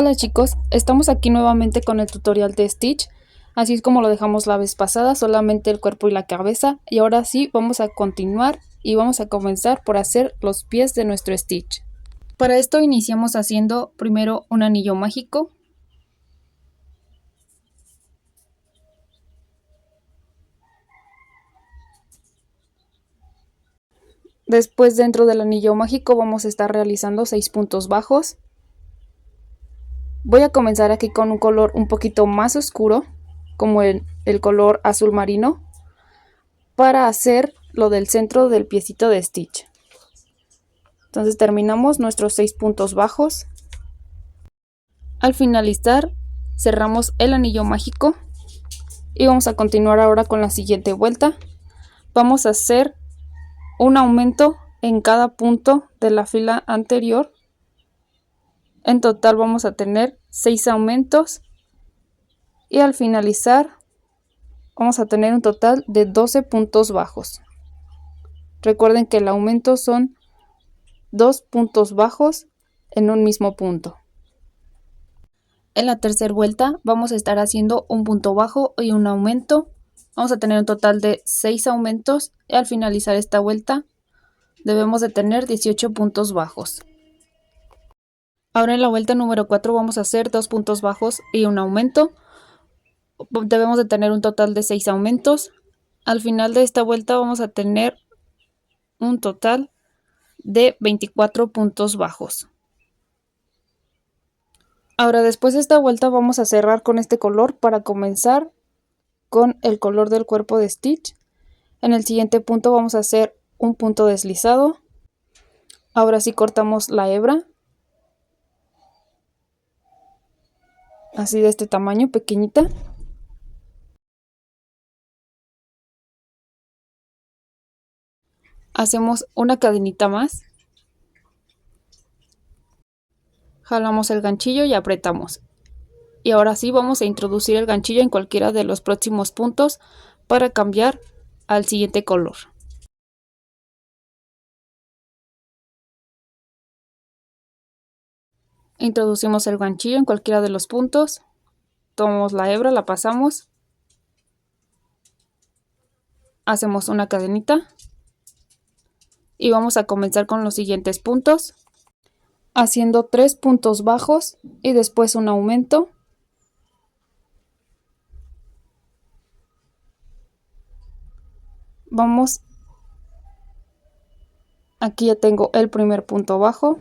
Hola chicos, estamos aquí nuevamente con el tutorial de Stitch, así es como lo dejamos la vez pasada, solamente el cuerpo y la cabeza, y ahora sí vamos a continuar y vamos a comenzar por hacer los pies de nuestro Stitch. Para esto iniciamos haciendo primero un anillo mágico. Después dentro del anillo mágico vamos a estar realizando 6 puntos bajos. Voy a comenzar aquí con un color un poquito más oscuro, como el color azul marino, para hacer lo del centro del piecito de Stitch. Entonces terminamos nuestros 6 puntos bajos. Al finalizar cerramos el anillo mágico y vamos a continuar ahora con la siguiente vuelta. Vamos a hacer un aumento en cada punto de la fila anterior. En total vamos a tener 6 aumentos y al finalizar vamos a tener un total de 12 puntos bajos. Recuerden que el aumento son 2 puntos bajos en un mismo punto. En la tercera vuelta vamos a estar haciendo un punto bajo y un aumento. Vamos a tener un total de 6 aumentos y al finalizar esta vuelta debemos de tener 18 puntos bajos. Ahora en la vuelta número 4 vamos a hacer 2 puntos bajos y un aumento. Debemos de tener un total de 6 aumentos. Al final de esta vuelta vamos a tener un total de 24 puntos bajos. Ahora después de esta vuelta vamos a cerrar con este color para comenzar con el color del cuerpo de Stitch. En el siguiente punto vamos a hacer un punto deslizado. Ahora sí cortamos la hebra, así de este tamaño, pequeñita. Hacemos una cadenita más. Jalamos el ganchillo y apretamos. Y ahora sí vamos a introducir el ganchillo en cualquiera de los próximos puntos para cambiar al siguiente color. Introducimos el ganchillo en cualquiera de los puntos. Tomamos la hebra, la pasamos. Hacemos una cadenita. Y vamos a comenzar con los siguientes puntos. Haciendo 3 puntos bajos y después un aumento. Vamos, aquí ya tengo el primer punto bajo,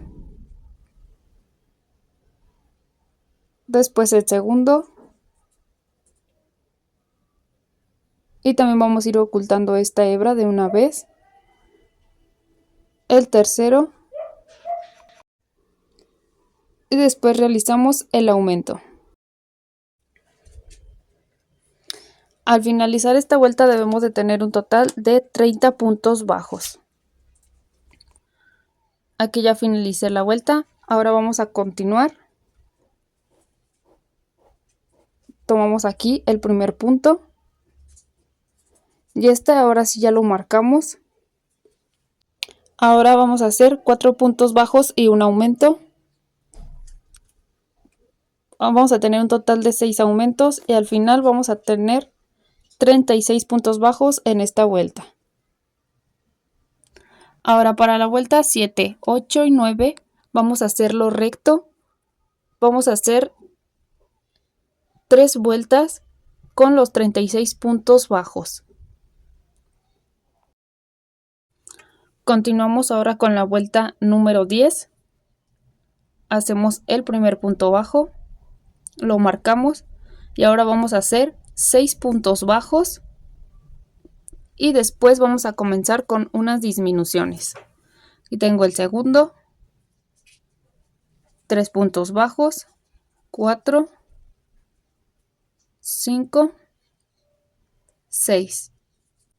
después el segundo y también vamos a ir ocultando esta hebra de una vez, el tercero y después realizamos el aumento. Al finalizar esta vuelta debemos de tener un total de 30 puntos bajos. Aquí ya finalicé la vuelta, ahora vamos a continuar. Tomamos aquí el primer punto y este ahora sí ya lo marcamos. Ahora vamos a hacer 4 puntos bajos y un aumento. Vamos a tener un total de 6 aumentos y al final vamos a tener 36 puntos bajos en esta vuelta. Ahora para la vuelta 7, 8 y 9 vamos a hacerlo recto. Vamos a hacer 3 vueltas con los 36 puntos bajos. Continuamos ahora con la vuelta número 10. Hacemos el primer punto bajo, lo marcamos y ahora vamos a hacer 6 puntos bajos y después vamos a comenzar con unas disminuciones. Aquí tengo el segundo, 3 puntos bajos, 4, 5, 6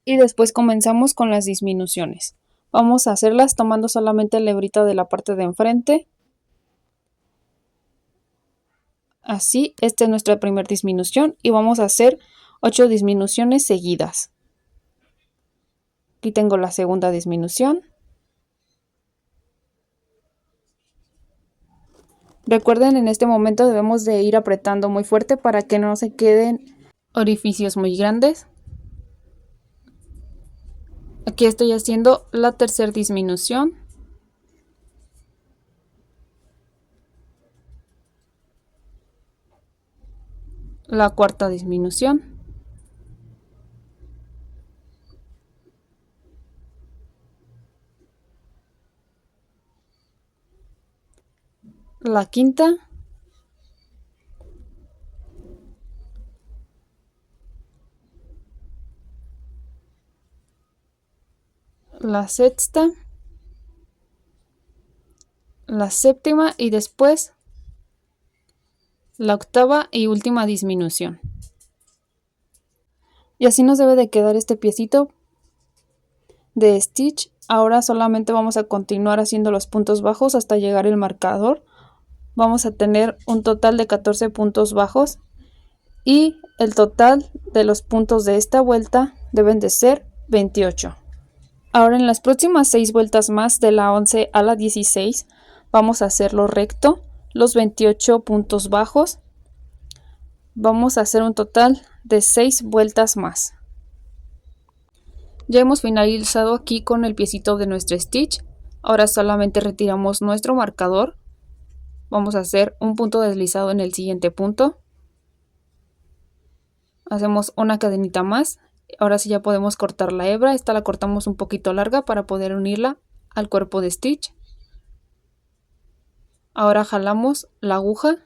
y después comenzamos con las disminuciones. Vamos a hacerlas tomando solamente la hebrita de la parte de enfrente. Así, esta es nuestra primera disminución y vamos a hacer 8 disminuciones seguidas. Aquí tengo la segunda disminución. Recuerden, en este momento debemos de ir apretando muy fuerte para que no se queden orificios muy grandes. Aquí estoy haciendo la tercera disminución. La cuarta disminución. La quinta. La sexta. La séptima y después la octava y última disminución. Y así nos debe de quedar este piecito de stitch. Ahora solamente vamos a continuar haciendo los puntos bajos hasta llegar al marcador. Vamos a tener un total de 14 puntos bajos y el total de los puntos de esta vuelta deben de ser 28. Ahora en las próximas 6 vueltas más, de la 11 a la 16, vamos a hacerlo recto, los 28 puntos bajos. Vamos a hacer un total de 6 vueltas más. Ya hemos finalizado aquí con el piecito de nuestro stitch. Ahora solamente retiramos nuestro marcador. Vamos a hacer un punto deslizado en el siguiente punto. Hacemos una cadenita más. Ahora sí ya podemos cortar la hebra. Esta la cortamos un poquito larga para poder unirla al cuerpo de stitch. Ahora jalamos la aguja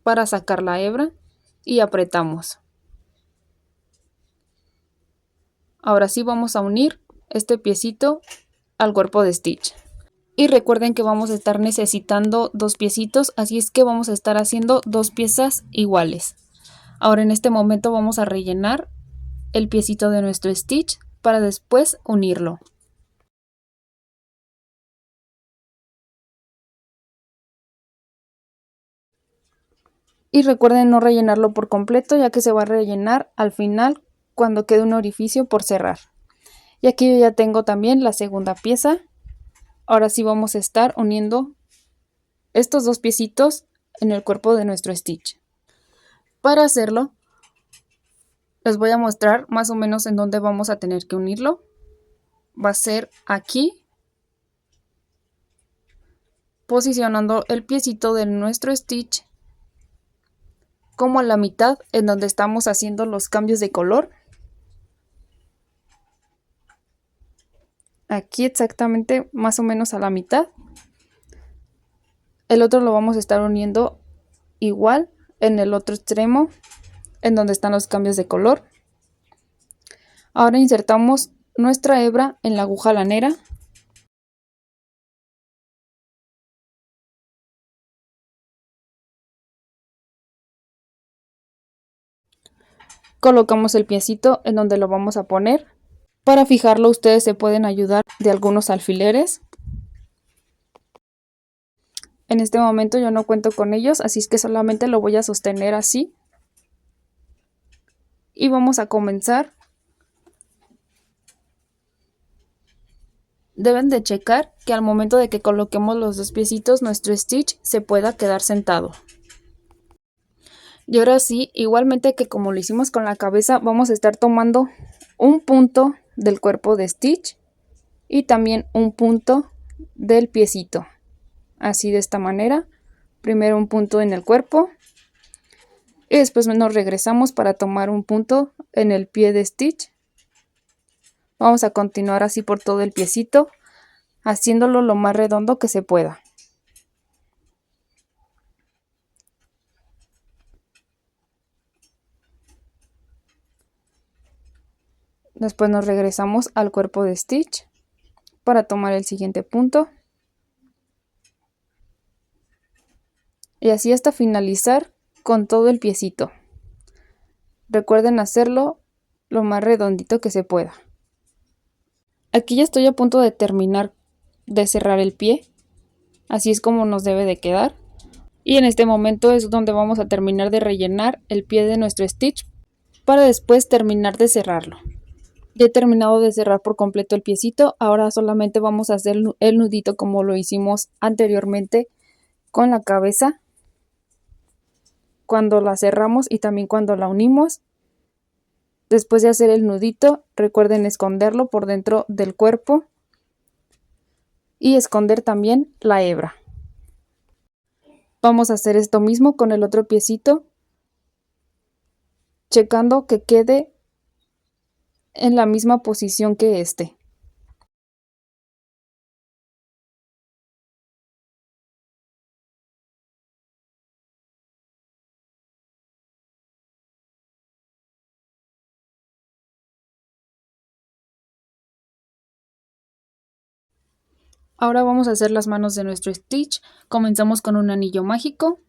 para sacar la hebra y apretamos. Ahora sí vamos a unir este piecito al cuerpo de stitch. Y recuerden que vamos a estar necesitando 2 piecitos, así es que vamos a estar haciendo 2 piezas iguales. Ahora en este momento vamos a rellenar el piecito de nuestro stitch para después unirlo. Y recuerden no rellenarlo por completo, ya que se va a rellenar al final cuando quede un orificio por cerrar. Y aquí yo ya tengo también la segunda pieza. Ahora sí vamos a estar uniendo estos 2 piecitos en el cuerpo de nuestro stitch. Para hacerlo, les voy a mostrar más o menos en dónde vamos a tener que unirlo. Va a ser aquí, posicionando el piecito de nuestro stitch como a la mitad en donde estamos haciendo los cambios de color. Aquí exactamente más o menos a la mitad. El otro lo vamos a estar uniendo igual en el otro extremo en donde están los cambios de color. Ahora insertamos nuestra hebra en la aguja lanera. Colocamos el piecito en donde lo vamos a poner. Para fijarlo ustedes se pueden ayudar de algunos alfileres. En este momento yo no cuento con ellos, así es que solamente lo voy a sostener así. Y vamos a comenzar. Deben de checar que al momento de que coloquemos los 2 piecitos nuestro stitch se pueda quedar sentado. Y ahora sí, igualmente que como lo hicimos con la cabeza, vamos a estar tomando un punto del cuerpo de stitch y también un punto del piecito. Así de esta manera. Primero un punto en el cuerpo y después nos regresamos para tomar un punto en el pie de stitch. Vamos a continuar así por todo el piecito, haciéndolo lo más redondo que se pueda. Después nos regresamos al cuerpo de stitch para tomar el siguiente punto. Y así hasta finalizar con todo el piecito. Recuerden hacerlo lo más redondito que se pueda. Aquí ya estoy a punto de terminar de cerrar el pie. Así es como nos debe de quedar. Y en este momento es donde vamos a terminar de rellenar el pie de nuestro stitch para después terminar de cerrarlo. Ya he terminado de cerrar por completo el piecito. Ahora solamente vamos a hacer el nudito como lo hicimos anteriormente con la cabeza cuando la cerramos y también cuando la unimos. Después de hacer el nudito, recuerden esconderlo por dentro del cuerpo y esconder también la hebra. Vamos a hacer esto mismo con el otro piecito, checando que quede en la misma posición que este. Ahora vamos a hacer las manos de nuestro Stitch. Comenzamos con un anillo mágico.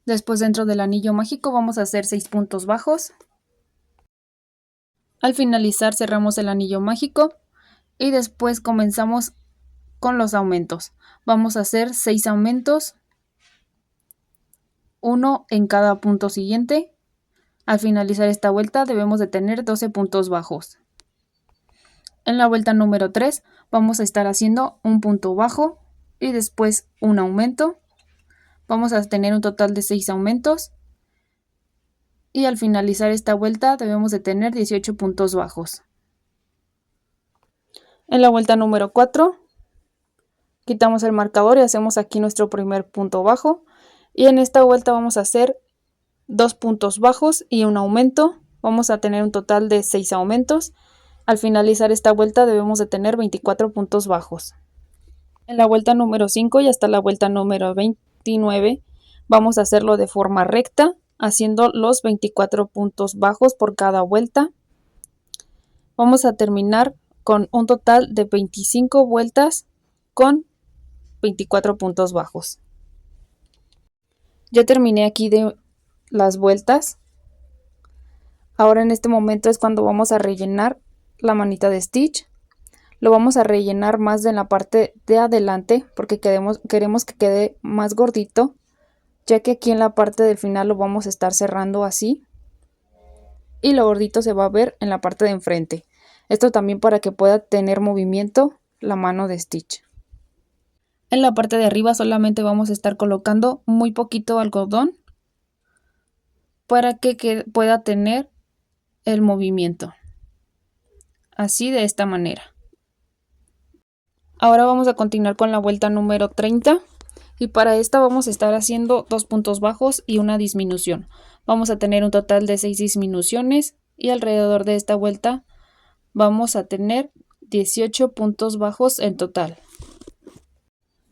Después, dentro del anillo mágico vamos a hacer 6 puntos bajos. Al finalizar cerramos el anillo mágico y después comenzamos con los aumentos. Vamos a hacer 6 aumentos, uno en cada punto siguiente. Al finalizar esta vuelta debemos de tener 12 puntos bajos. En la vuelta número 3 vamos a estar haciendo un punto bajo y después un aumento. Vamos a tener un total de 6 aumentos. Y al finalizar esta vuelta debemos de tener 18 puntos bajos. En la vuelta número 4 quitamos el marcador y hacemos aquí nuestro primer punto bajo. Y en esta vuelta vamos a hacer 2 puntos bajos y un aumento. Vamos a tener un total de 6 aumentos. Al finalizar esta vuelta debemos de tener 24 puntos bajos. En la vuelta número 5 y hasta la vuelta número 29 vamos a hacerlo de forma recta, haciendo los 24 puntos bajos por cada vuelta. Vamos a terminar con un total de 25 vueltas con 24 puntos bajos. Ya terminé aquí de las vueltas. Ahora en este momento es cuando vamos a rellenar la manita de Stitch. Lo vamos a rellenar más en la parte de adelante porque queremos que quede más gordito, ya que aquí en la parte del final lo vamos a estar cerrando así y lo gordito se va a ver en la parte de enfrente. Esto también para que pueda tener movimiento la mano de Stitch. En la parte de arriba solamente vamos a estar colocando muy poquito algodón para que pueda tener el movimiento. Así, de esta manera. Ahora vamos a continuar con la vuelta número 30 y para esta vamos a estar haciendo 2 puntos bajos y una disminución. Vamos a tener un total de 6 disminuciones y alrededor de esta vuelta vamos a tener 18 puntos bajos en total.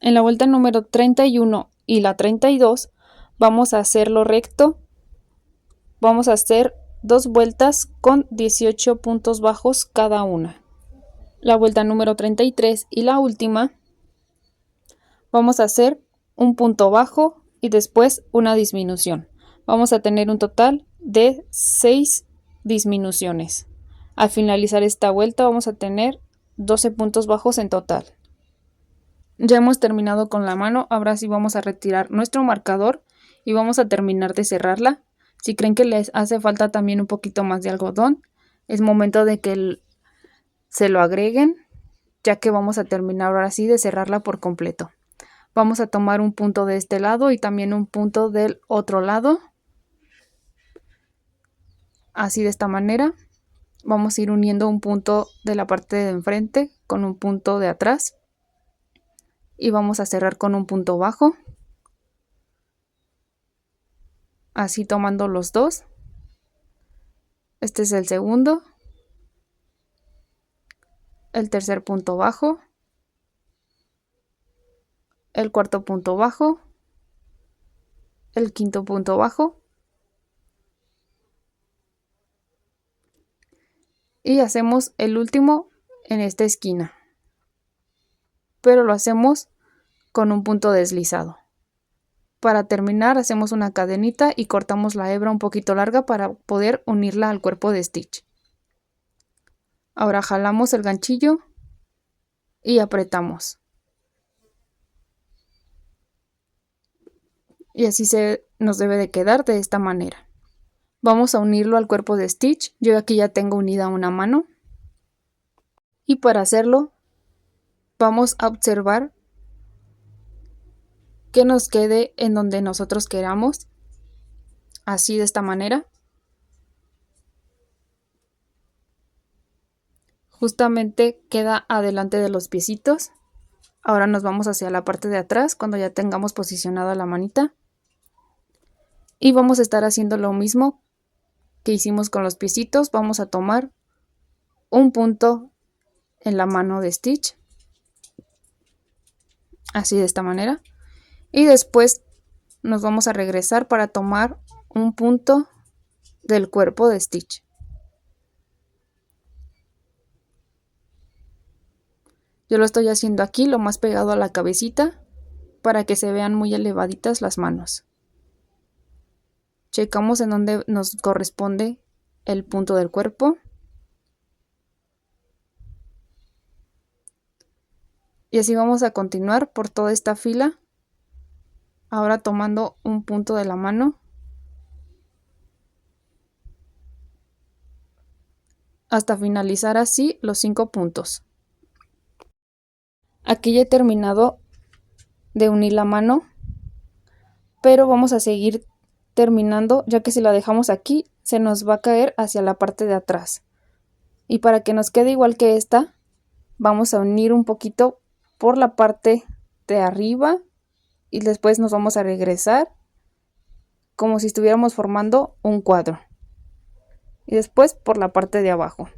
En la vuelta número 31 y la 32 vamos a hacerlo recto. Vamos a hacer 2 vueltas con 18 puntos bajos cada una. La vuelta número 33 y la última vamos a hacer un punto bajo y después una disminución. Vamos a tener un total de 6 disminuciones. Al finalizar esta vuelta vamos a tener 12 puntos bajos en total. Ya hemos terminado con la mano. Ahora sí vamos a retirar nuestro marcador y vamos a terminar de cerrarla. Si creen que les hace falta también un poquito más de algodón, es momento de que se lo agreguen, ya que vamos a terminar ahora sí de cerrarla por completo. Vamos a tomar un punto de este lado y también un punto del otro lado. Así, de esta manera. Vamos a ir uniendo un punto de la parte de enfrente con un punto de atrás. Y vamos a cerrar con un punto bajo. Así, tomando los dos. Este es el segundo. El tercer punto bajo. El cuarto punto bajo. El quinto punto bajo. Y hacemos el último en esta esquina. Pero lo hacemos con un punto deslizado. Para terminar hacemos una cadenita y cortamos la hebra un poquito larga para poder unirla al cuerpo de Stitch. Ahora jalamos el ganchillo y apretamos. Y así nos debe de quedar de esta manera. Vamos a unirlo al cuerpo de Stitch. Yo aquí ya tengo unida una mano. Y para hacerlo vamos a observar que nos quede en donde nosotros queramos, así de esta manera. Justamente queda adelante de los piecitos. Ahora nos vamos hacia la parte de atrás cuando ya tengamos posicionada la manita. Y vamos a estar haciendo lo mismo que hicimos con los piecitos. Vamos a tomar un punto en la mano de Stitch. Así de esta manera. Y después nos vamos a regresar para tomar un punto del cuerpo de Stitch. Yo lo estoy haciendo aquí lo más pegado a la cabecita para que se vean muy elevaditas las manos. Checamos en donde nos corresponde el punto del cuerpo. Y así vamos a continuar por toda esta fila. Ahora tomando un punto de la mano. Hasta finalizar así los 5 puntos. Aquí ya he terminado de unir la mano, pero vamos a seguir terminando, ya que si la dejamos aquí se nos va a caer hacia la parte de atrás. Y para que nos quede igual que esta, vamos a unir un poquito por la parte de arriba y después nos vamos a regresar como si estuviéramos formando un cuadro. Y después por la parte de abajo,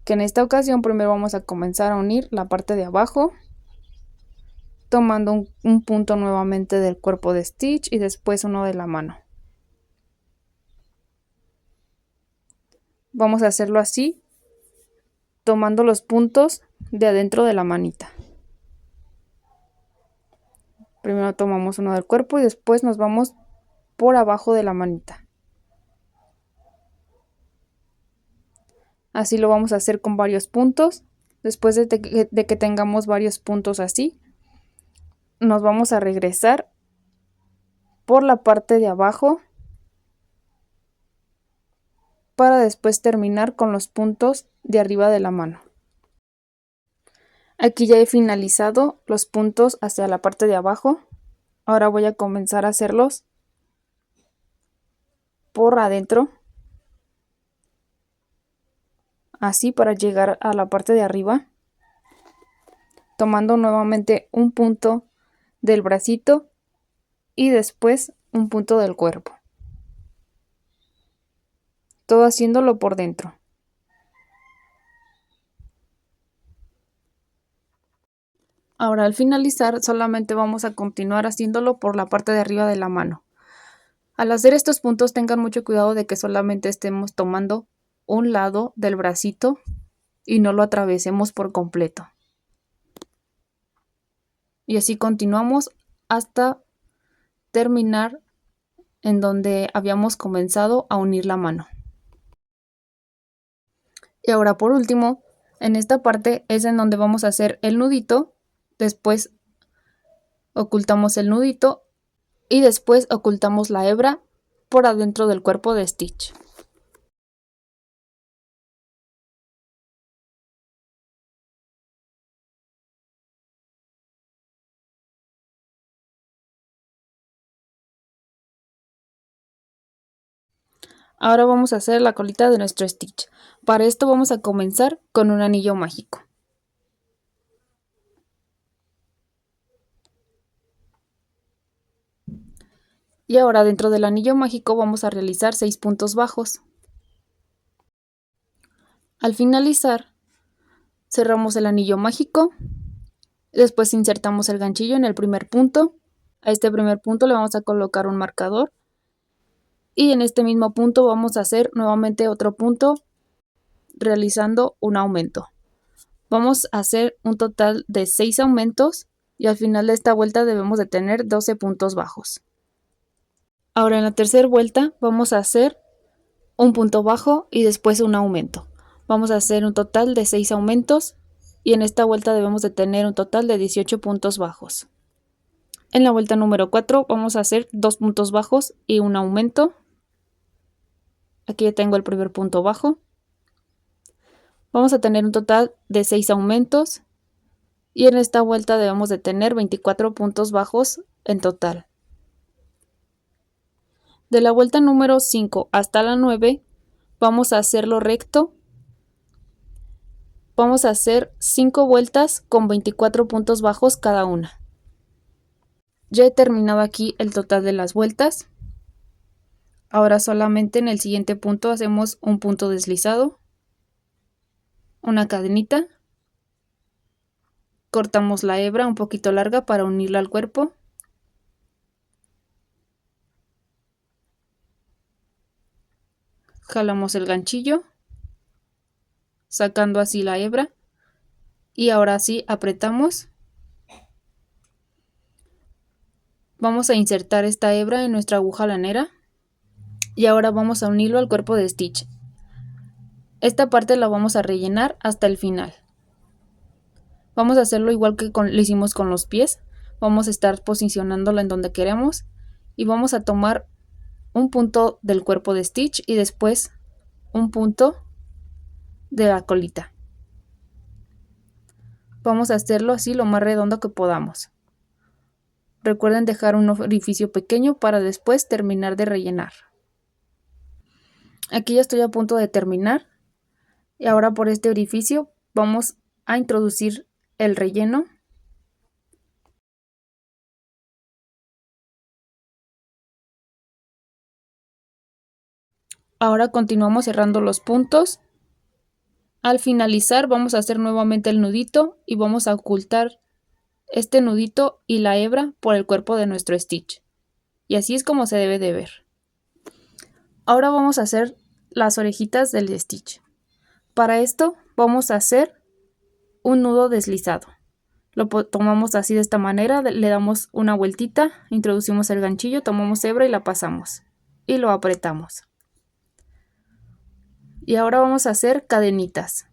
que en esta ocasión primero vamos a comenzar a unir la parte de abajo, tomando un punto nuevamente del cuerpo de Stitch y después uno de la mano. Vamos a hacerlo así, tomando los puntos de adentro de la manita. Primero tomamos uno del cuerpo y después nos vamos por abajo de la manita. Así lo vamos a hacer con varios puntos. Después de que tengamos varios puntos así, nos vamos a regresar por la parte de abajo para después terminar con los puntos de arriba de la mano. Aquí ya he finalizado los puntos hacia la parte de abajo. Ahora voy a comenzar a hacerlos por adentro, así para llegar a la parte de arriba, tomando nuevamente un punto del bracito y después un punto del cuerpo, todo haciéndolo por dentro. Ahora al finalizar solamente vamos a continuar haciéndolo por la parte de arriba de la mano. Al hacer estos puntos tengan mucho cuidado de que solamente estemos tomando un lado del bracito y no lo atravesemos por completo. Y así continuamos hasta terminar en donde habíamos comenzado a unir la mano. Y ahora por último, en esta parte es en donde vamos a hacer el nudito. Después ocultamos el nudito y después ocultamos la hebra por adentro del cuerpo de Stitch. Ahora vamos a hacer la colita de nuestro Stitch. Para esto vamos a comenzar con un anillo mágico. Y ahora dentro del anillo mágico vamos a realizar 6 puntos bajos. Al finalizar, cerramos el anillo mágico. Después insertamos el ganchillo en el primer punto. A este primer punto le vamos a colocar un marcador. Y en este mismo punto vamos a hacer nuevamente otro punto realizando un aumento. Vamos a hacer un total de 6 aumentos y al final de esta vuelta debemos de tener 12 puntos bajos. Ahora en la tercera vuelta vamos a hacer un punto bajo y después un aumento. Vamos a hacer un total de 6 aumentos y en esta vuelta debemos de tener un total de 18 puntos bajos. En la vuelta número 4 vamos a hacer 2 puntos bajos y un aumento. Aquí ya tengo el primer punto bajo. Vamos a tener un total de 6 aumentos y en esta vuelta debemos de tener 24 puntos bajos en total. De la vuelta número 5 hasta la 9 vamos a hacerlo recto. Vamos a hacer 5 vueltas con 24 puntos bajos cada una. Ya he terminado aquí el total de las vueltas. Ahora solamente en el siguiente punto hacemos un punto deslizado, una cadenita, cortamos la hebra un poquito larga para unirla al cuerpo, jalamos el ganchillo, sacando así la hebra, y ahora sí apretamos. Vamos a insertar esta hebra en nuestra aguja lanera y ahora vamos a unirlo al cuerpo de Stitch. Esta parte la vamos a rellenar hasta el final. Vamos a hacerlo igual que lo hicimos con los pies. Vamos a estar posicionándola en donde queremos y vamos a tomar un punto del cuerpo de Stitch y después un punto de la colita. Vamos a hacerlo así lo más redondo que podamos. Recuerden dejar un orificio pequeño para después terminar de rellenar. Aquí ya estoy a punto de terminar y ahora por este orificio vamos a introducir el relleno. Ahora continuamos cerrando los puntos. Al finalizar vamos a hacer nuevamente el nudito y vamos a ocultar este nudito y la hebra por el cuerpo de nuestro Stitch. Y así es como se debe de ver. Ahora vamos a hacer las orejitas del Stitch. Para esto vamos a hacer un nudo deslizado. Lo tomamos así de esta manera, le damos una vueltita, introducimos el ganchillo, tomamos hebra y la pasamos. Y lo apretamos. Y ahora vamos a hacer cadenitas.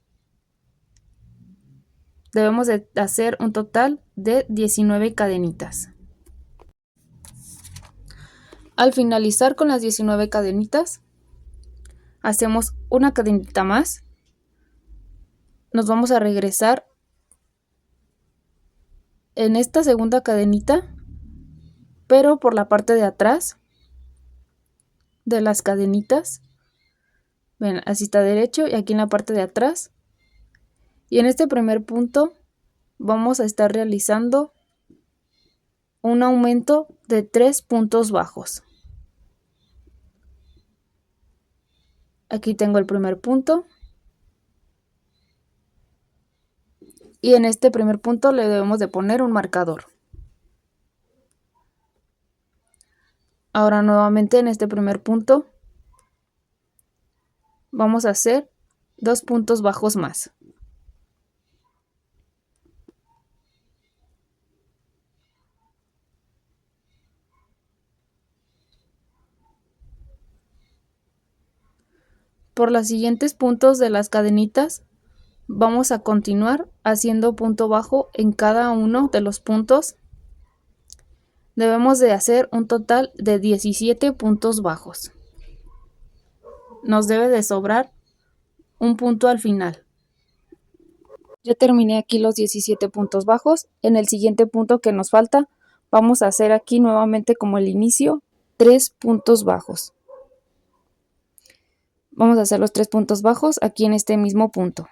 Debemos de hacer un total de 19 cadenitas. Al finalizar con las 19 cadenitas, hacemos una cadenita más. Nos vamos a regresar en esta segunda cadenita, pero por la parte de atrás de las cadenitas. Ven, así está derecho y aquí en la parte de atrás. Y en este primer punto vamos a estar realizando un aumento de 3 puntos bajos. Aquí tengo el primer punto. Y en este primer punto le debemos de poner un marcador. Ahora nuevamente en este primer punto vamos a hacer 2 puntos bajos más. Por los siguientes puntos de las cadenitas vamos a continuar haciendo punto bajo en cada uno de los puntos. Debemos de hacer un total de 17 puntos bajos. Nos debe de sobrar un punto al final. Ya terminé aquí los 17 puntos bajos. En el siguiente punto que nos falta, vamos a hacer aquí nuevamente como el inicio, 3 puntos bajos. Vamos a hacer los 3 puntos bajos aquí en este mismo punto.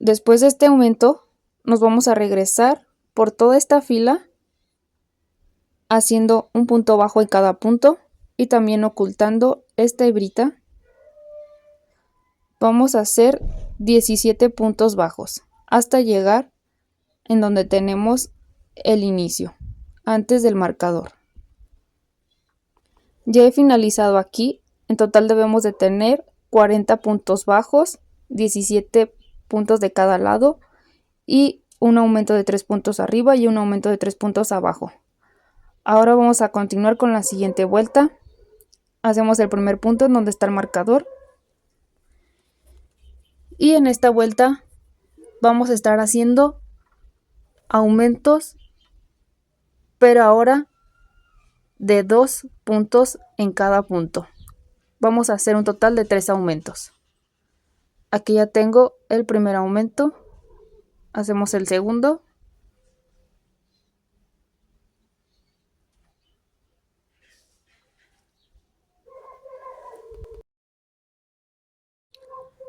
Después de este aumento, nos vamos a regresar por toda esta fila haciendo un punto bajo en cada punto y también ocultando esta hebrita. Vamos a hacer 17 puntos bajos hasta llegar en donde tenemos el inicio, antes del marcador. Ya he finalizado aquí. En total debemos de tener 40 puntos bajos, 17 puntos de cada lado y un aumento de 3 puntos arriba y un aumento de 3 puntos abajo. Ahora vamos a continuar con la siguiente vuelta. Hacemos el primer punto en donde está el marcador. Y en esta vuelta vamos a estar haciendo aumentos, pero ahora de 2 puntos en cada punto. Vamos a hacer un total de 3 aumentos. Aquí ya tengo el primer aumento Hacemos el segundo.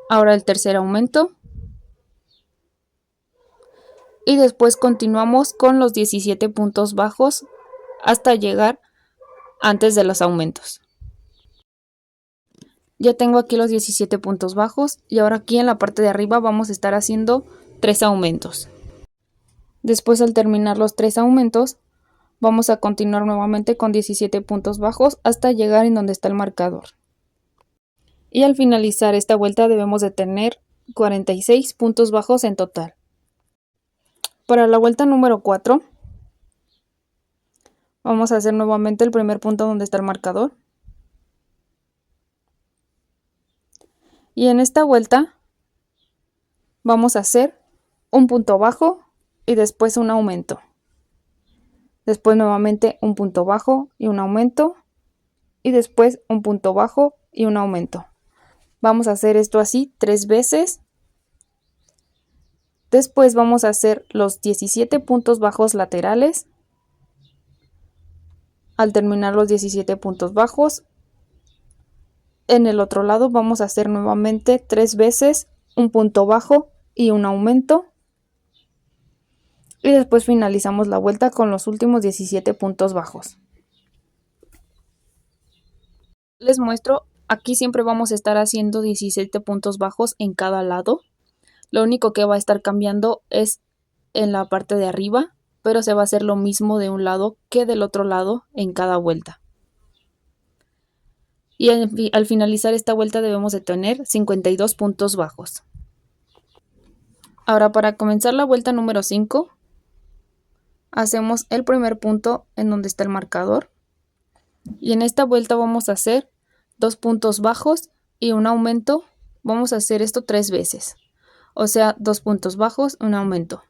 Ahora el tercer aumento. Y después continuamos con los 17 puntos bajos hasta llegar antes de los aumentos. Ya tengo aquí los 17 puntos bajos y ahora aquí en la parte de arriba vamos a estar haciendo 3 aumentos. Después, al terminar los 3 aumentos, vamos a continuar nuevamente con 17 puntos bajos hasta llegar en donde está el marcador. Y al finalizar esta vuelta debemos de tener 46 puntos bajos en total. Para la vuelta número 4 vamos a hacer nuevamente el primer punto donde está el marcador. Y en esta vuelta vamos a hacer un punto bajo y después un aumento. Después nuevamente un punto bajo y un aumento. Y después un punto bajo y un aumento. Vamos a hacer esto así 3 veces. Después vamos a hacer los 17 puntos bajos laterales. Al terminar los 17 puntos bajos, en el otro lado vamos a hacer nuevamente 3 veces un punto bajo y un aumento. Y después finalizamos la vuelta con los últimos 17 puntos bajos. Les muestro, aquí siempre vamos a estar haciendo 17 puntos bajos en cada lado. Lo único que va a estar cambiando es en la parte de arriba, pero se va a hacer lo mismo de un lado que del otro lado en cada vuelta. Y al finalizar esta vuelta debemos de tener 52 puntos bajos. Ahora, para comenzar la vuelta número 5, hacemos el primer punto en donde está el marcador. Y en esta vuelta vamos a hacer 2 puntos bajos y un aumento. Vamos a hacer esto 3 veces. O sea, 2 puntos bajos, un aumento.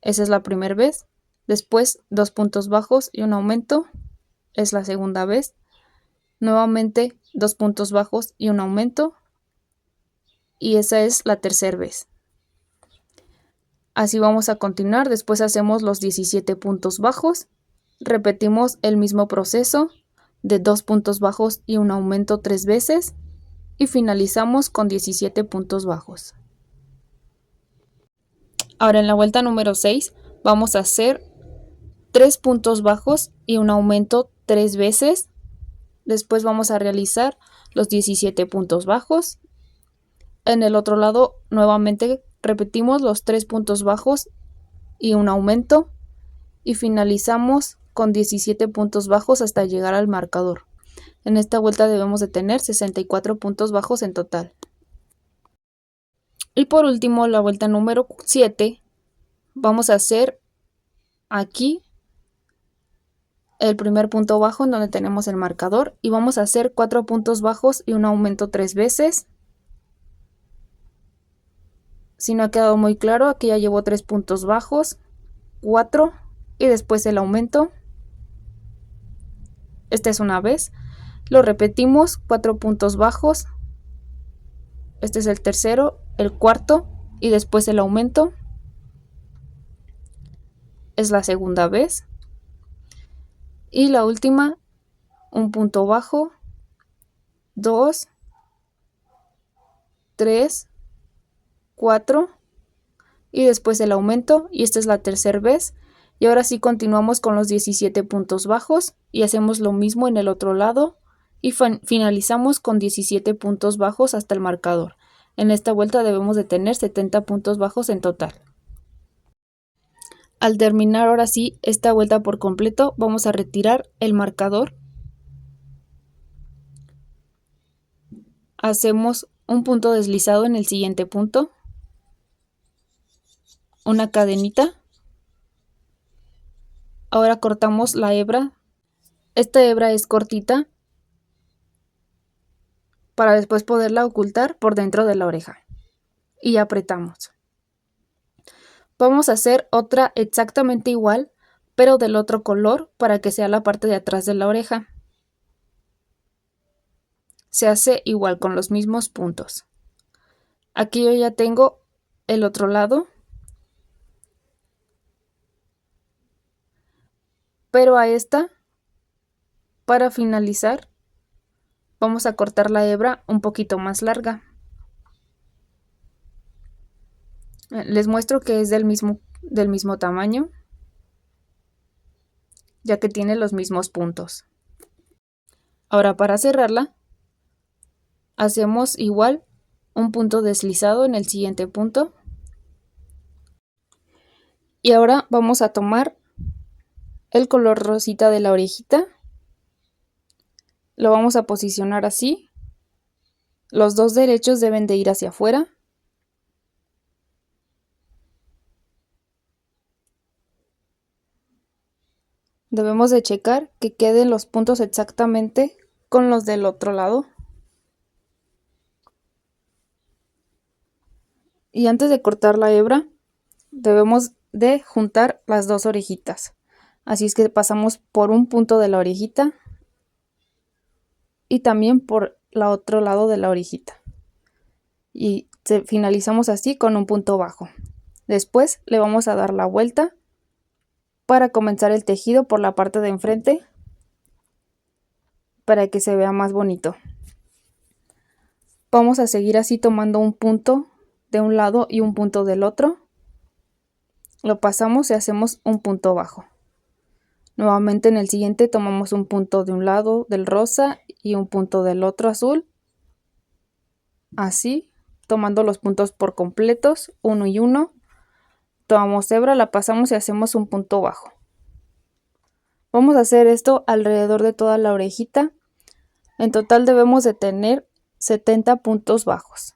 Esa es la primera vez. Después 2 puntos bajos y un aumento. Es la segunda vez. Nuevamente 2 puntos bajos y un aumento. Y esa es la tercera vez. Así vamos a continuar. Después hacemos los 17 puntos bajos. Repetimos el mismo proceso de 2 puntos bajos y un aumento 3 veces. Y finalizamos con 17 puntos bajos. Ahora en la vuelta número 6 vamos a hacer 3 puntos bajos y un aumento 3 veces. Después vamos a realizar los 17 puntos bajos. En el otro lado nuevamente repetimos los 3 puntos bajos y un aumento. Y finalizamos con 17 puntos bajos hasta llegar al marcador. En esta vuelta debemos de tener 64 puntos bajos en total. Y por último, la vuelta número 7, vamos a hacer aquí el primer punto bajo en donde tenemos el marcador y vamos a hacer 4 puntos bajos y un aumento 3 veces. Si no ha quedado muy claro, aquí ya llevo 3 puntos bajos, 4 y después el aumento. Esta es una vez. Lo repetimos, 4 puntos bajos. Este es el tercero, el cuarto y después el aumento. Es la segunda vez. Y la última, un punto bajo, 2, 3, 4 y después el aumento, y esta es la tercera vez. Y ahora sí continuamos con los 17 puntos bajos y hacemos lo mismo en el otro lado y finalizamos con 17 puntos bajos hasta el marcador. En esta vuelta debemos de tener 70 puntos bajos en total. Al terminar ahora sí esta vuelta por completo, vamos a retirar el marcador. Hacemos un punto deslizado en el siguiente punto, una cadenita. Ahora cortamos la hebra. Esta hebra es cortita para después poderla ocultar por dentro de la oreja. Y apretamos. Vamos a hacer otra exactamente igual, pero del otro color para que sea la parte de atrás de la oreja. Se hace igual con los mismos puntos. Aquí yo ya tengo el otro lado. pero a esta, para finalizar, vamos a cortar la hebra un poquito más larga. Les muestro que es del mismo tamaño, ya que tiene los mismos puntos. Ahora, para cerrarla, hacemos igual un punto deslizado en el siguiente punto. Y ahora vamos a tomar el color rosita de la orejita. Lo vamos a posicionar así. Los dos derechos deben de ir hacia afuera. Debemos de checar que queden los puntos exactamente con los del otro lado. Y antes de cortar la hebra, debemos de juntar las dos orejitas. Así es que pasamos por un punto de la orejita y también por el otro lado de la orejita. Y finalizamos así con un punto bajo. Después le vamos a dar la vuelta para comenzar el tejido por la parte de enfrente para que se vea más bonito. Vamos a seguir así tomando un punto de un lado y un punto del otro. Lo pasamos y hacemos un punto bajo. Nuevamente en el siguiente tomamos un punto de un lado del rosa y un punto del otro azul. Así, tomando los puntos por completos, uno y uno. Tomamos hebra, la pasamos y hacemos un punto bajo. Vamos a hacer esto alrededor de toda la orejita. En total debemos de tener 70 puntos bajos.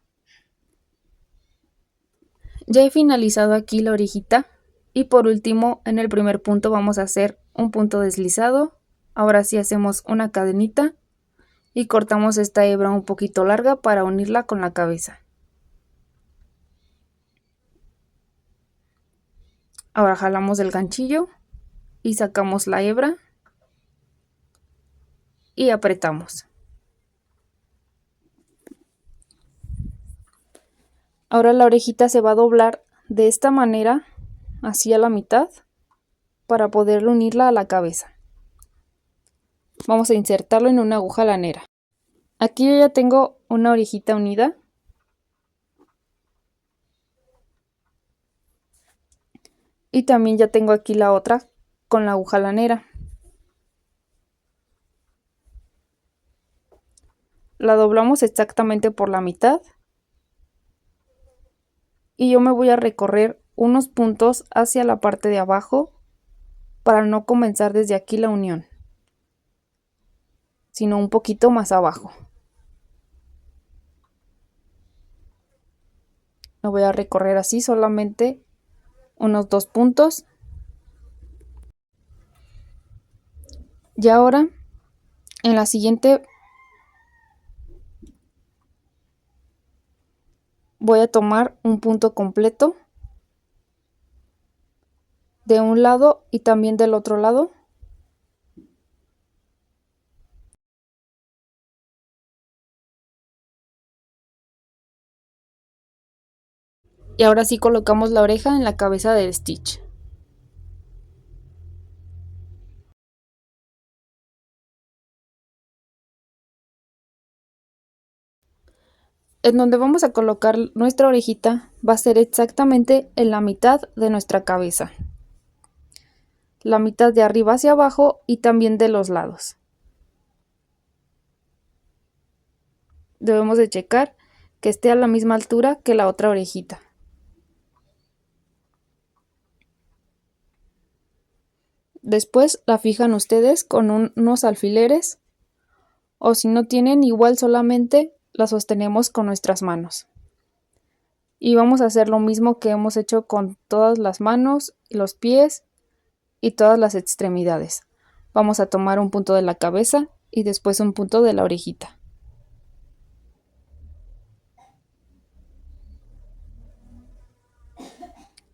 Ya he finalizado aquí la orejita y por último en el primer punto vamos a hacer un punto deslizado. Ahora sí hacemos una cadenita y cortamos esta hebra un poquito larga para unirla con la cabeza. Ahora jalamos el ganchillo y sacamos la hebra y apretamos. Ahora la orejita se va a doblar de esta manera hacia la mitad para poder unirla a la cabeza. Vamos a insertarlo en una aguja lanera. Aquí yo ya tengo una orejita unida. Y también ya tengo aquí la otra con la aguja lanera. La doblamos exactamente por la mitad. Y yo me voy a recorrer unos puntos hacia la parte de abajo para no comenzar desde aquí la unión, sino un poquito más abajo. Lo voy a recorrer así solamente unos 2 puntos. Y ahora en la siguiente voy a tomar un punto completo de un lado y también del otro lado. Y ahora sí colocamos la oreja en la cabeza del stitch. En donde vamos a colocar nuestra orejita va a ser exactamente en la mitad de nuestra cabeza. La mitad de arriba hacia abajo y también de los lados. Debemos de checar que esté a la misma altura que la otra orejita. Después la fijan ustedes con unos alfileres o si no tienen igual solamente la sostenemos con nuestras manos. Y vamos a hacer lo mismo que hemos hecho con todas las manos, los pies y todas las extremidades. Vamos a tomar un punto de la cabeza y después un punto de la orejita.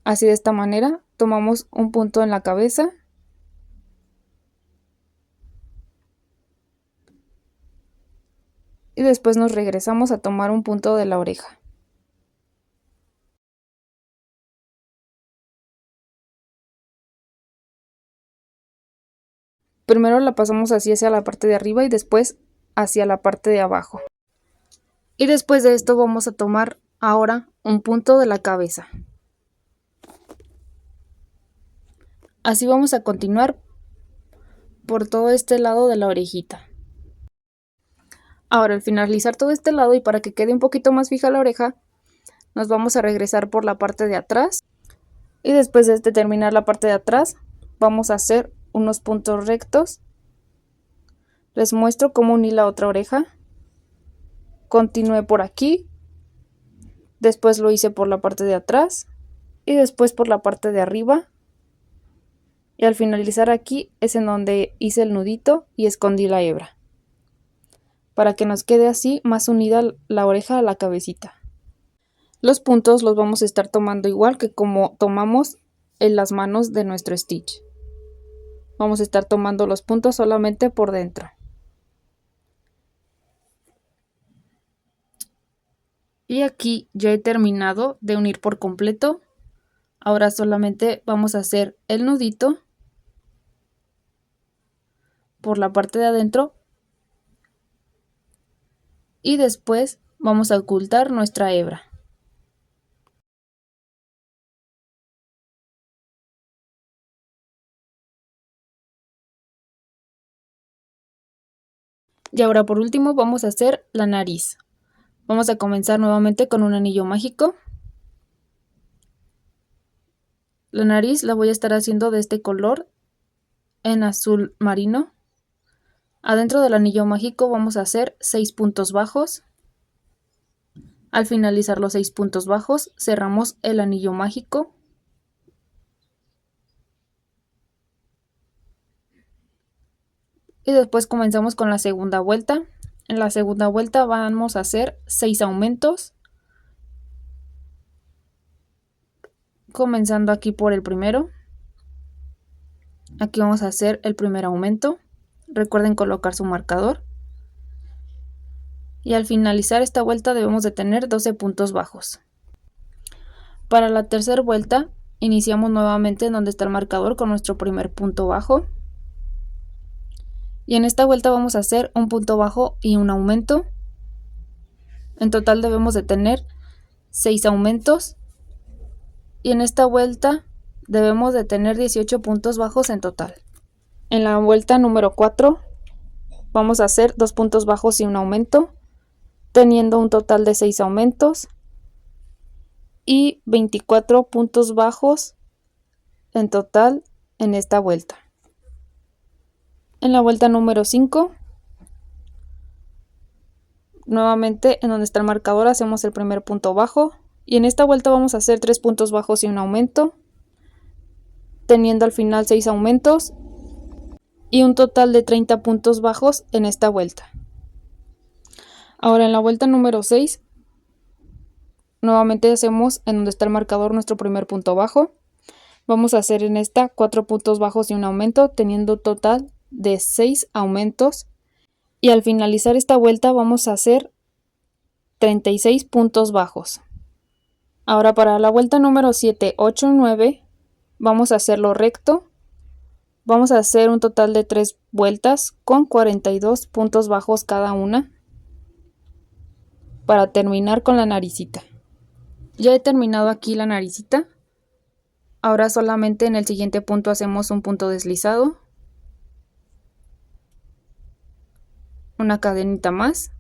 Así de esta manera tomamos un punto en la cabeza y después nos regresamos a tomar un punto de la oreja. Primero la pasamos así hacia la parte de arriba y después hacia la parte de abajo. Y después de esto vamos a tomar ahora un punto de la cabeza. Así vamos a continuar por todo este lado de la orejita. Ahora, al finalizar todo este lado y para que quede un poquito más fija la oreja, nos vamos a regresar por la parte de atrás. Y después de terminar la parte de atrás, vamos a hacer unos puntos rectos. Les muestro cómo unir la otra oreja. Continué por aquí, después lo hice por la parte de atrás y después por la parte de arriba. Y al finalizar aquí es en donde hice el nudito y escondí la hebra, para que nos quede así más unida la oreja a la cabecita. Los puntos los vamos a estar tomando igual que como tomamos en las manos de nuestro stitch. Vamos a estar tomando los puntos solamente por dentro. Y aquí ya he terminado de unir por completo. Ahora solamente vamos a hacer el nudito por la parte de adentro y después vamos a ocultar nuestra hebra. Y ahora por último vamos a hacer la nariz. Vamos a comenzar nuevamente con un anillo mágico. La nariz la voy a estar haciendo de este color en azul marino. Adentro del anillo mágico vamos a hacer 6 puntos bajos. Al finalizar los 6 puntos bajos cerramos el anillo mágico. Y después comenzamos con la segunda vuelta. En la segunda vuelta vamos a hacer 6 aumentos. Comenzando aquí por el primero. Aquí vamos a hacer el primer aumento. Recuerden colocar su marcador. Y al finalizar esta vuelta debemos de tener 12 puntos bajos. Para la tercera vuelta iniciamos nuevamente en donde está el marcador con nuestro primer punto bajo. Y en esta vuelta vamos a hacer un punto bajo y un aumento. En total debemos de tener 6 aumentos. Y en esta vuelta debemos de tener 18 puntos bajos en total. En la vuelta número 4 vamos a hacer 2 puntos bajos y un aumento, teniendo un total de 6 aumentos y 24 puntos bajos en total en esta vuelta. En la vuelta número 5, nuevamente en donde está el marcador hacemos el primer punto bajo y en esta vuelta vamos a hacer 3 puntos bajos y un aumento, teniendo al final 6 aumentos y un total de 30 puntos bajos en esta vuelta. Ahora en la vuelta número 6 nuevamente hacemos en donde está el marcador nuestro primer punto bajo. Vamos a hacer en esta 4 puntos bajos y un aumento, teniendo total de 6 aumentos. Y al finalizar esta vuelta vamos a hacer 36 puntos bajos. Ahora para la vuelta número 7, 8 y 9 vamos a hacerlo recto. Vamos a hacer un total de 3 vueltas con 42 puntos bajos cada una para terminar con la naricita. Ya he terminado aquí la naricita. Ahora solamente en el siguiente punto hacemos un punto deslizado, una cadenita más,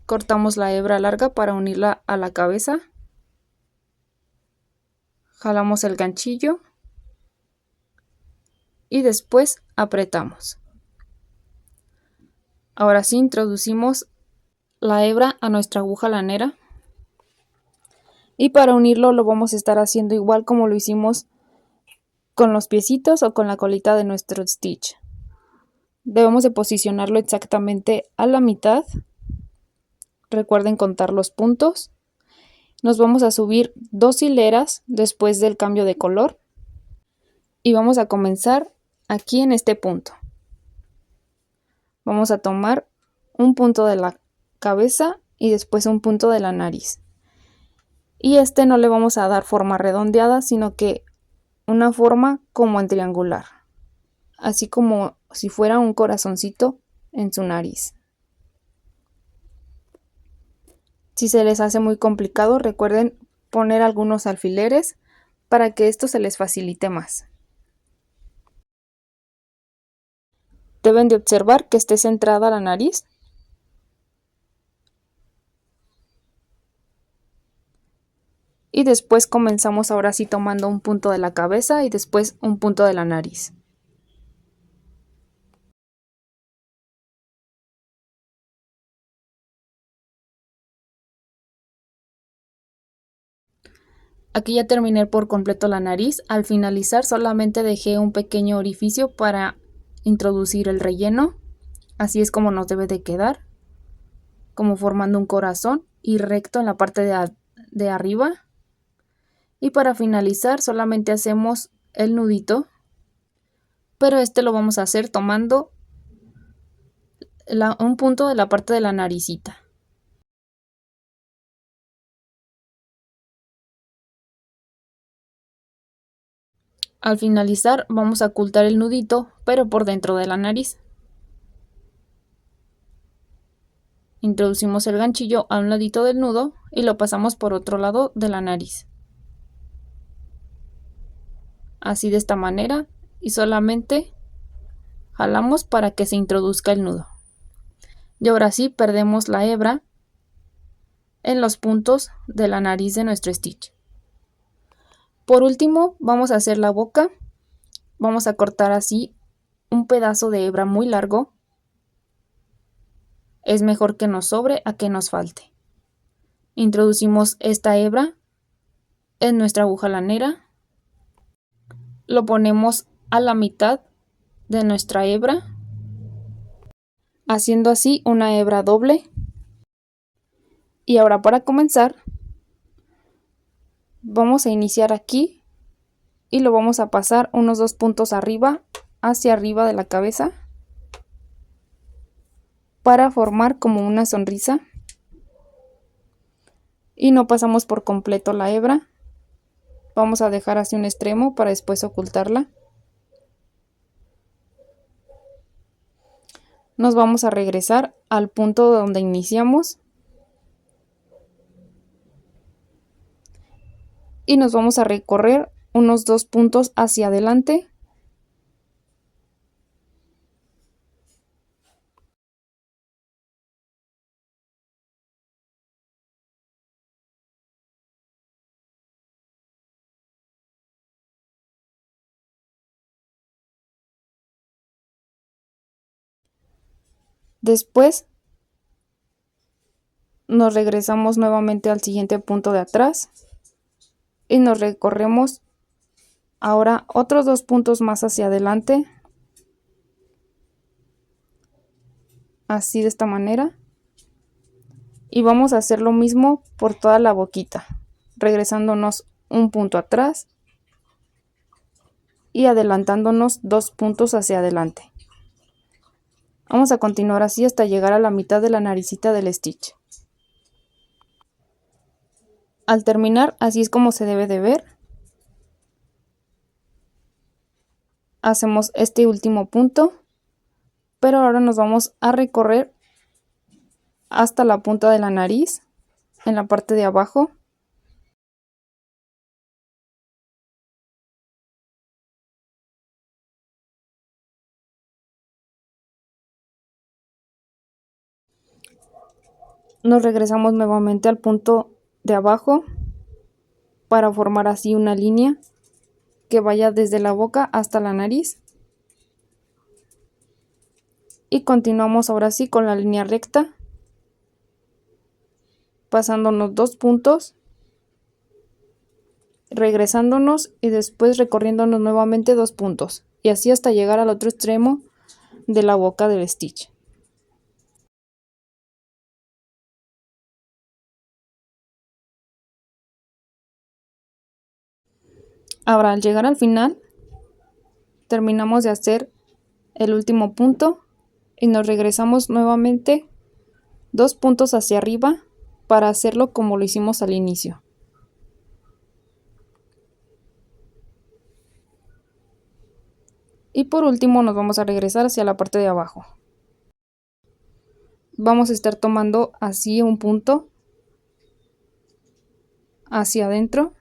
cortamos la hebra larga para unirla a la cabeza, jalamos el ganchillo y después apretamos. Ahora sí introducimos la hebra a nuestra aguja lanera y para unirlo lo vamos a estar haciendo igual como lo hicimos con los piecitos o con la colita de nuestro stitch. Debemos de posicionarlo exactamente a la mitad. Recuerden contar los puntos. Nos vamos a subir 2 hileras después del cambio de color y vamos a comenzar aquí en este punto. Vamos a tomar un punto de la cabeza y después un punto de la nariz. Y este no le vamos a dar forma redondeada, sino que una forma como en triangular. así como si fuera un corazoncito en su nariz. Si se les hace muy complicado, recuerden poner algunos alfileres para que esto se les facilite más. Deben de observar que esté centrada la nariz. Y después comenzamos ahora sí tomando un punto de la cabeza y después un punto de la nariz. Aquí ya terminé por completo la nariz. Al finalizar solamente dejé un pequeño orificio para introducir el relleno. Así es como nos debe de quedar, como formando un corazón y recto en la parte de arriba. Y para finalizar solamente hacemos el nudito, pero este lo vamos a hacer tomando un punto de la parte de la naricita. Al finalizar vamos a ocultar el nudito, pero por dentro de la nariz. Introducimos el ganchillo a un ladito del nudo y lo pasamos por otro lado de la nariz. Así de esta manera, y solamente jalamos para que se introduzca el nudo. Y ahora sí perdemos la hebra en los puntos de la nariz de nuestro stitch. Por último vamos a hacer la boca. Vamos a cortar así un pedazo de hebra muy largo. Es mejor que nos sobre a que nos falte. Introducimos esta hebra en nuestra aguja lanera. Lo ponemos a la mitad de nuestra hebra, haciendo así una hebra doble. Y ahora para comenzar vamos a iniciar aquí y lo vamos a pasar unos 2 puntos arriba, hacia arriba de la cabeza, para formar como una sonrisa, y no pasamos por completo la hebra. Vamos a dejar así un extremo para después ocultarla. Nos vamos a regresar al punto donde iniciamos y nos vamos a recorrer unos 2 puntos hacia adelante. Después nos regresamos nuevamente al siguiente punto de atrás y nos recorremos ahora otros 2 puntos más hacia adelante, así de esta manera, y vamos a hacer lo mismo por toda la boquita, regresándonos un punto atrás y adelantándonos 2 puntos hacia adelante. Vamos a continuar así hasta llegar a la mitad de la naricita del stitch. Al terminar, así es como se debe de ver. Hacemos este último punto, pero ahora nos vamos a recorrer hasta la punta de la nariz, en la parte de abajo. Nos regresamos nuevamente al punto de abajo para formar así una línea que vaya desde la boca hasta la nariz. Y continuamos ahora sí con la línea recta, pasándonos 2 puntos, regresándonos y después recorriéndonos nuevamente 2 puntos, y así hasta llegar al otro extremo de la boca del stitch. Ahora, al llegar al final, terminamos de hacer el último punto y nos regresamos nuevamente 2 puntos hacia arriba para hacerlo como lo hicimos al inicio. Y Y por último nos vamos a regresar hacia la parte de abajo. Vamos a estar tomando así un punto hacia adentro.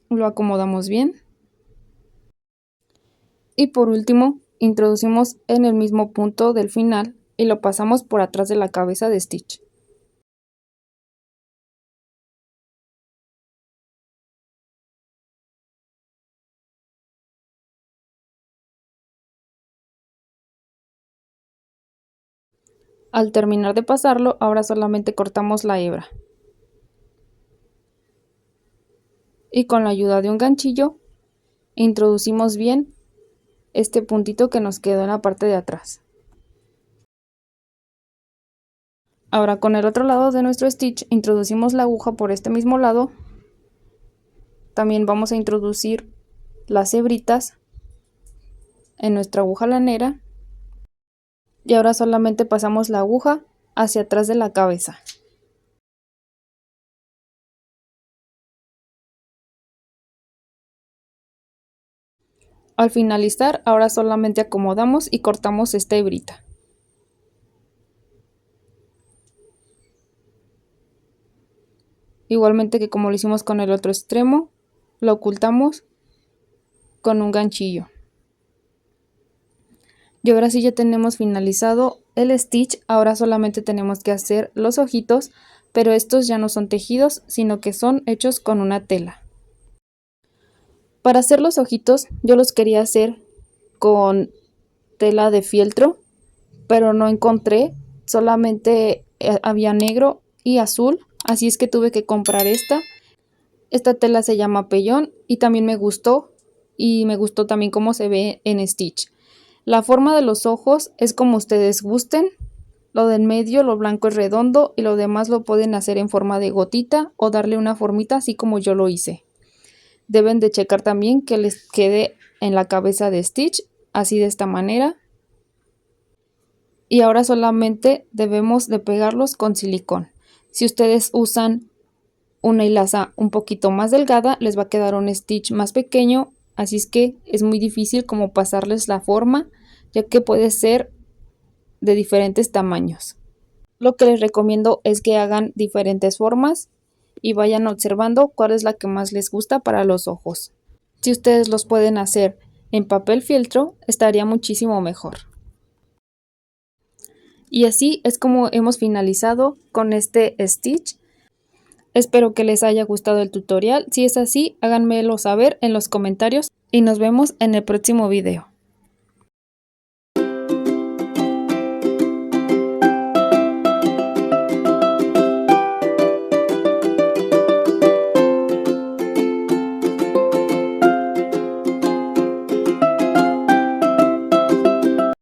Lo acomodamos bien. Y por último, introducimos en el mismo punto del final y lo pasamos por atrás de la cabeza de Stitch. Al terminar de pasarlo, ahora solamente cortamos la hebra. Y con la ayuda de un ganchillo, introducimos bien este puntito que nos quedó en la parte de atrás. Ahora con el otro lado de nuestro Stitch, introducimos la aguja por este mismo lado. También vamos a introducir las hebritas en nuestra aguja lanera. Y ahora solamente pasamos la aguja hacia atrás de la cabeza. Al finalizar, ahora solamente acomodamos y cortamos esta hebrita. Igualmente que como lo hicimos con el otro extremo, lo ocultamos con un ganchillo. Y ahora sí ya tenemos finalizado el Stitch. Ahora solamente tenemos que hacer los ojitos, pero estos ya no son tejidos, sino que son hechos con una tela. Para hacer los ojitos yo los quería hacer con tela de fieltro, pero no encontré, solamente había negro y azul, así es que tuve que comprar esta. Esta tela se llama Pellón y también me gustó, y me gustó también cómo se ve en Stitch. La forma de los ojos es como ustedes gusten, lo del medio, lo blanco es redondo y lo demás lo pueden hacer en forma de gotita o darle una formita así como yo lo hice. Deben de checar también que les quede en la cabeza de Stitch, así de esta manera. Y ahora solamente debemos de pegarlos con silicón. Si ustedes usan una hilaza un poquito más delgada, les va a quedar un Stitch más pequeño, así es que es muy difícil como pasarles la forma, ya que puede ser de diferentes tamaños. Lo que les recomiendo es que hagan diferentes formas y vayan observando cuál es la que más les gusta para los ojos. Si ustedes los pueden hacer en papel fieltro, estaría muchísimo mejor. Y así es como hemos finalizado con este Stitch. Espero que les haya gustado el tutorial. Si es así, háganmelo saber en los comentarios y nos vemos en el próximo video.